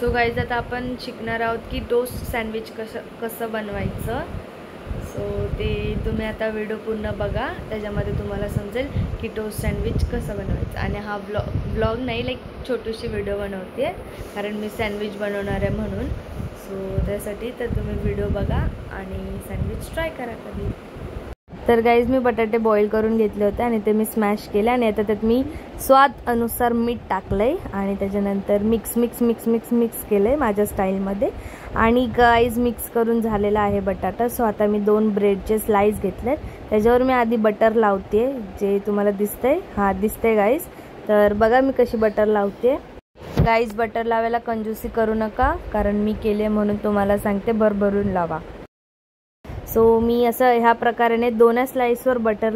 So guys आता आपण शिकणार आहोत की टोस्ट सँडविच कसं बनवायचं. सो ते तुम्ही आता व्हिडिओ पूर्ण बघा, त्याच्यामध्ये तुम्हाला समजेल की टोस्ट सँडविच कसं बनवायचं. आणि हा ब्लॉग नाही, लाईक छोटीशी व्हिडिओ बनवते कारण मी सँडविच बनवणार आहे म्हणून. सो त्यासाठी तर तुम्ही व्हिडिओ बघा आणि सँडविच ट्राय करा कधी. तर गाईज मी बटाटे बॉईल करून घेतले होते आणि ते मी स्मॅश केले आणि आता त्यात मी स्वाद अनुसार मीठ टाकलंय आणि त्याच्यानंतर मिक्स केलंय माझ्या स्टाईलमध्ये. आणि गाईज मिक्स करून झालेला आहे बटाटा. सो आता मी 2 ब्रेडचे स्लाइस घेतलेत, त्याच्यावर मी आधी बटर लावते, जे तुम्हाला दिसतंय, हा दिसतंय गाईज. तर बघा मी कशी बटर लावते. गाईज बटर लावायला कंजूसी करू नका, कारण मी केले म्हणून तुम्हाला सांगते, भरभरून लावा. सो मी असं ह्या प्रकारे 2 स्लाइसवर बटर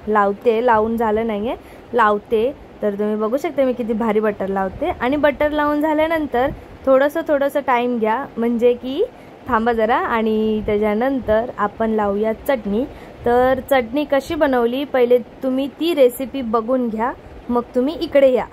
लावून झालं नाहीये, लावते. तर तुम्ही बघू शकता मी किती भारी बटर लावते. आणि बटर लावून झाल्यानंतर थोडंसं टाइम घ्या, म्हणजे की थांबा जरा. आणि त्याच्यानंतर आपण लावूया चटणी. तर चटणी कशी बनवली पहिले तुम्ही ती रेसिपी बघून घ्या, मग तुम्ही इकडे या.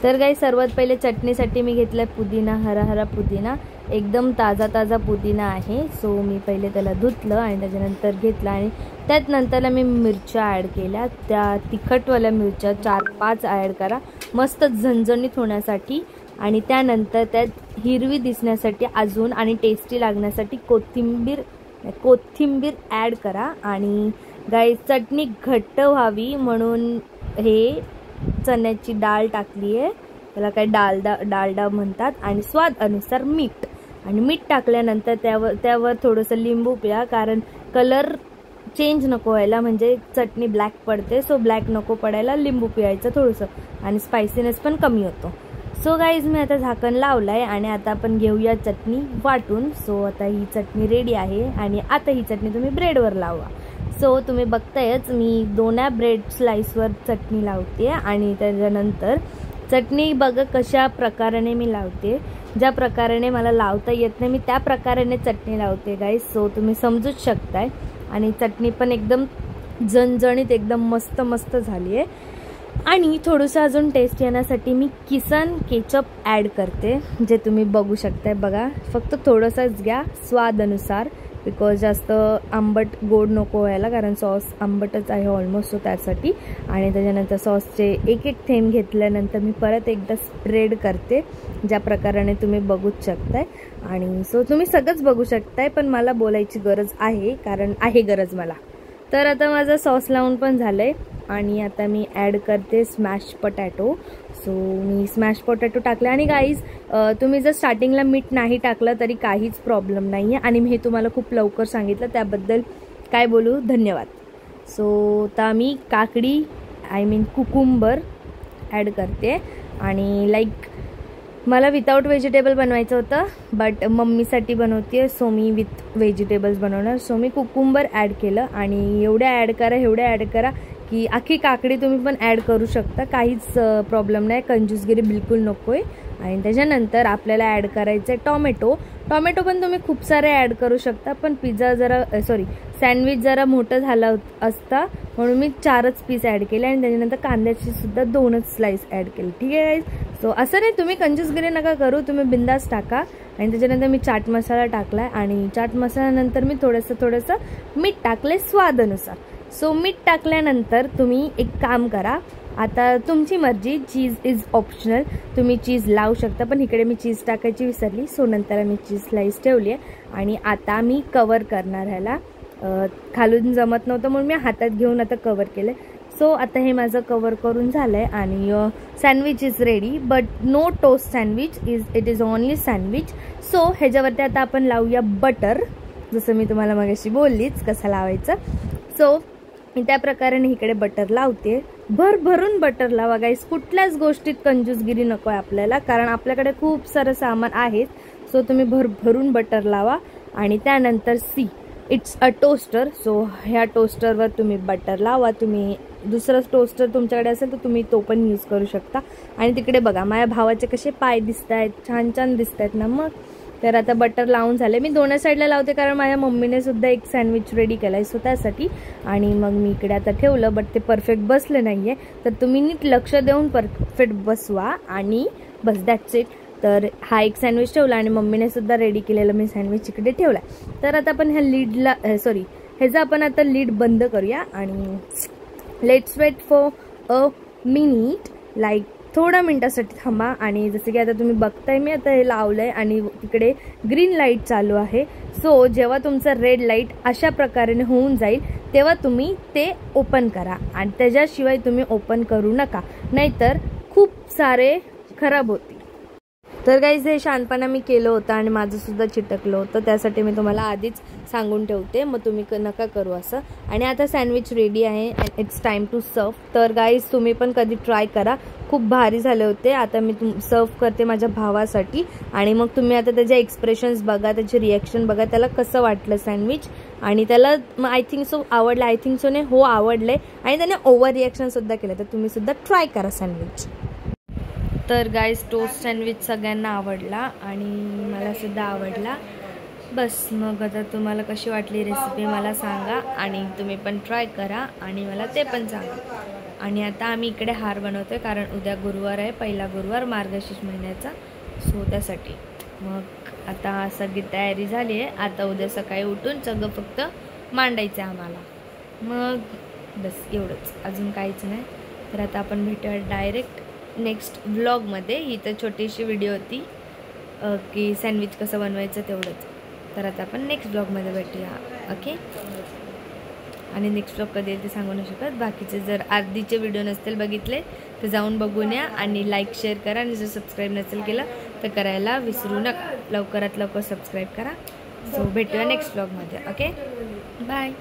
तर गाई सर्वात पहिले चटणीसाठी मी घेतलाय पुदिना, हरा पुदिना, एकदम ताजा पुदिना आहे. सो मी पहिले त्याला धुतलं आणि त्याच्यानंतर घेतला आणि त्यात नंतरला मी मिरच्या ॲड केल्या. त्या तिखटवाल्या मिरच्या 4-5 ॲड करा, मस्त झणझणीत होण्यासाठी. आणि त्यानंतर त्यात हिरवी दिसण्यासाठी अजून आणि टेस्टी लागण्यासाठी कोथिंबीर ॲड करा. आणि गाई चटणी घट्ट व्हावी म्हणून हे चण्याची डाळ टाकली आहे, त्याला काय डालडा म्हणतात. आणि स्वाद अनुसार मीठ, आणि मीठ टाकल्यानंतर त्यावर थोडंसं लिंबू पिळा, कारण कलर चेंज नको व्हायला, म्हणजे चटणी ब्लॅक पडते. सो ब्लॅक नको पडायला लिंबू पिळायचं थोडंसं, आणि स्पायसीनेस पण कमी होतो. सो गाईज मी आता झाकण लावलंय आणि आता आपण घेऊया चटणी वाटून. सो आता ही चटणी रेडी आहे आणि आता ही चटणी तुम्ही ब्रेडवर लावा. सो तुम्ही बघतायच मी 2 ब्रेड स्लाइसवर चटणी लावते. आणि त्याच्यानंतर चटणी बघा कशा प्रकाराने मी लावते, ज्या प्रकाराने मला लावता येत नाही मी त्या प्रकाराने चटणी लावते गाईज. सो तुम्ही समजूच शकताय. आणि चटणी पण एकदम झणझणीत एकदम मस्त झाली आहे. आणि थोडंसं अजून टेस्ट येण्यासाठी मी किसन केचप ॲड करते, जे तुम्ही बघू शकताय. बघा फक्त थोडंसंच घ्या स्वाद अनुसार, बिकॉज जास्त आंबट गोड नको व्हायला, कारण सॉस आंबटच आहे ऑलमोस्ट. सो त्यासाठी. आणि त्याच्यानंतर सॉसचे एक थेंब घेतल्यानंतर मी परत एकदा स्प्रेड करते, ज्या प्रकाराने तुम्ही बघूच शकताय. आणि सो तुम्ही सगळंच बघू शकताय, पण मला बोलायची गरज आहे, कारण आहे गरज मला. तर आता माझं सॉस लावून पण झालंय आणि आता मी ॲड करते स्मॅश पोटॅटो. सो मी स्मॅश पोटॅटो टाकले. आणि गाईज तुम्ही जर स्टार्टिंगला मीठ नाही टाकलं तरी काहीच प्रॉब्लेम नाही आहे, आणि मी हे तुम्हाला खूप लवकर सांगितलं, त्याबद्दल काय बोलू, धन्यवाद. सो आता मी काकडी कुकुंबर ॲड करते. आणि लाईक मला विदाऊट व्हेजिटेबल बनवायचं होतं, बट मम्मीसाठी बनवते, सो मी विथ व्हेजिटेबल्स बनवणार. सो मी कुकुंबर ॲड केलं. आणि एवढ्या ॲड करा की अख्खी काकडी तुम्ही पण ॲड करू शकता, काहीच प्रॉब्लेम नाही, कंजूसगिरी बिलकुल नको आहे. आणि त्याच्यानंतर आपल्याला ॲड करायचं आहे टॉमॅटो पण तुम्ही खूप सारे ॲड करू शकता, पण सँडविच जरा मोठं झालं असता म्हणून मी 4च पीस ॲड केले. आणि त्याच्यानंतर कांद्याची सुद्धा 2च स्लाइस ॲड केली, ठीक आहे. सो असं नाही, तुम्ही कंजूसगिरी नका करू, तुम्ही बिंदास टाका. आणि त्याच्यानंतर मी चाट मसाला टाकलाय. आणि चाट मसाल्यानंतर मी थोडंसं मीठ टाकले स्वाद अनुसार. सो मीठ टाकल्यानंतर तुम्ही एक काम करा, आता तुमची मर्जी, चीज इज ऑप्शनल, तुम्ही चीज लावू शकता, पण इकडे मी चीज टाकायची विसरली. सो नंतर मी चीज स्लाइस ठेवली आहे. आणि आता मी कवर करणार ह्याला, खालून जमत नव्हतं म्हणून मी हातात घेऊन आता कवर केलं. सो आता हे माझं कवर करून झालंय. आणि sandwich is ready, but no toast sandwich, it is only sandwich. So ह्याच्यावरती आता आपण लावूया बटर, जसं मी तुम्हाला मगाशी बोललीच कसं लावायचं. सो मी त्या प्रकाराने इकडे बटर लावते, भरभरून बटर लावा गाईस, कुठल्याच गोष्टीत कंजूसगिरी नको आहे आपल्याला, कारण आपल्याकडे खूप सारं सामान आहे. सो तुम्ही भरभरून बटर लावा. आणि त्यानंतर इट्स अ टोस्टर. सो ह्या टोस्टरवर तुम्ही बटर लावा. तुम्ही दुसरं टोस्टर तुमच्याकडे असेल तर तुम्ही तो पण यूज करू शकता. आणि तिकडे बघा माझ्या भावाचे कसे पाय दिसत आहेत, छान दिसत आहेत ना. मग तर आता बटर लावून झाले. मी दोन्ही साईडला लावते कारण माझ्या मम्मीने सुद्धा एक सँडविच रेडी केलाय, सो त्यासाठी. आणि मग मी इकडे आता ठेवलं, बट ते परफेक्ट बसलं नाहीये, तर तुम्ही नीट लक्ष देऊन परफेक्ट बसवा. आणि बस दॅट्स इट. तर हा एक सँडविच ठेवला आणि मम्मीने सुद्धा रेडी केलेला मी सँडविच इकडे ठेवला. तर आता आपण ह्या लीडला ह्याचा आपण आता लीड बंद करूया आणि let's wait for a minute, like थोडा मिनटासाठी थांबा. आणि जसं की आता तुम्ही बघताय मी आता हे लावलंय आणि तिकडे ग्रीन लाईट चालू आहे. सो जेव्हा तुमचं रेड लाईट अशा प्रकारे होऊन जाईल तेव्हा तुम्ही ते ओपन करा आणि त्याच्याशिवाय तुम्ही ओपन करू नका, नाहीतर खूप सारे खराब होतील. तर गाईज हे शहाणपणा मी केलं होतं आणि माझं सुद्धा चिटकलं होतं, त्यासाठी मी तुम्हाला आधीच सांगून ठेवते, मग तुम्ही नका करू असं. आणि आता सँडविच रेडी आहे and it's time to serve. तर गाईज तुम्ही पण कधी ट्राय करा, खूप भारी झाले होते. आता मी सर्व करते माझ्या भावासाठी आणि मग तुम्ही आता त्याचे एक्सप्रेशन्स बघा, त्याचे रिॲक्शन बघा, त्याला कसं वाटलं सँडविच. आणि त्याला आय थिंक सो आवडलं, आय थिंक सो ने हो आवडले आणि त्याने ओव्हर रिॲक्शन सुद्धा केलं. तर तुम्ही सुद्धा ट्राय करा सँडविच. तर गाईज टोस्ट सँडविच सगळ्यांना आवडला आणि मला सुद्धा आवडला. बस मग आता तुम्हाला कशी वाटली रेसिपी मला सांगा आणि तुम्ही पण ट्राय करा आणि मला ते पण सांगा. आणि आता आम्ही इकडे हार बनवतो आहे कारण उद्या गुरुवार आहे, पहिला गुरुवार मार्गशीर्ष महिन्याचा. सो त्यासाठी मग आता सगळी तयारी झाली आहे. आता उद्या सकाळी उठून सगळं फक्त मांडायचं आहे आम्हाला. मग बस एवढंच, अजून काहीच नाही. तर आता आपण भेटूया डायरेक्ट नेक्स्ट व्लॉगमध्ये. ही तर छोटीशी व्हिडिओ होती की सँडविच कसं बनवायचं तेवढंच. तर आता आपण नेक्स्ट व्लॉगमध्ये भेटूया. ओके. आणि नेक्स्ट व्लॉग कधी येते सांगू नाही शकत. बाकीचे जर आधीचे व्हिडिओ नसतील बघितले तर जाऊन बघून या आणि लाईक शेअर करा आणि जर सबस्क्राईब नसेल केलं तर करायला विसरू नका. लवकरात लवकर सबस्क्राईब करा. सो भेटूया नेक्स्ट व्लॉगमध्ये. Okay, bye.